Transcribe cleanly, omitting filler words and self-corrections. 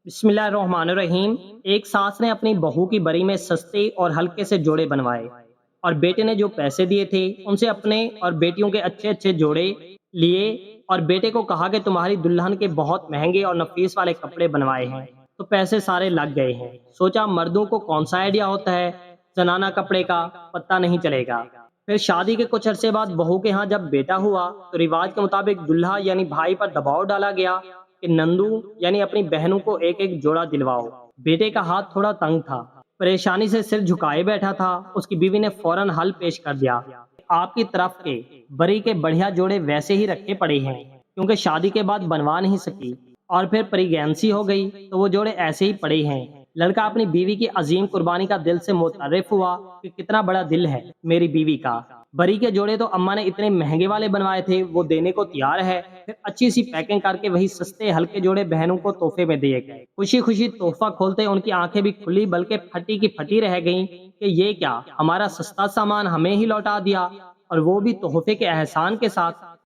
बिस्मिल्लाहिर्रहमानिर्रहीम। एक सास ने अपनी बहू की बरी में सस्ते और हल्के से जोड़े बनवाए और बेटे ने जो पैसे दिए थे उनसे अपने और बेटियों के अच्छे अच्छे जोड़े लिए और बेटे को कहा कि तुम्हारी दुल्हन के बहुत महंगे और नफीस वाले कपड़े बनवाए हैं। तो पैसे सारे लग गए हैं। सोचा मर्दों को कौन सा आइडिया होता है, जनाना कपड़े का पता नहीं चलेगा। फिर शादी के कुछ अरसे बाद बहू के यहाँ जब बेटा हुआ तो रिवाज के मुताबिक दुल्हा यानी भाई पर दबाव डाला गया कि नंदू यानी अपनी बहनों को एक एक जोड़ा दिलवाओ। बेटे का हाथ थोड़ा तंग था, परेशानी से सिर झुकाए बैठा था। उसकी बीवी ने फौरन हल पेश कर दिया, आपकी तरफ के बरी के बढ़िया जोड़े वैसे ही रखे पड़े हैं क्योंकि शादी के बाद बनवा नहीं सकी और फिर प्रेगनेंसी हो गई तो वो जोड़े ऐसे ही पड़े हैं। लड़का अपनी बीवी की अजीम कुर्बानी का दिल से मुतर्रिफ हुआ कि कितना बड़ा दिल है मेरी बीवी का। बरी के जोड़े तो अम्मा ने इतने महंगे वाले बनवाए थे, वो देने को तैयार है। फिर अच्छी सी पैकिंग करके वही सस्ते हल्के जोड़े बहनों को तोहफे में दिए गए। खुशी खुशी तोहफा खोलते उनकी आंखें भी खुली बल्कि फटी की फटी रह गईं कि ये क्या, हमारा सस्ता सामान हमें ही लौटा दिया और वो भी तोहफे के एहसान के साथ।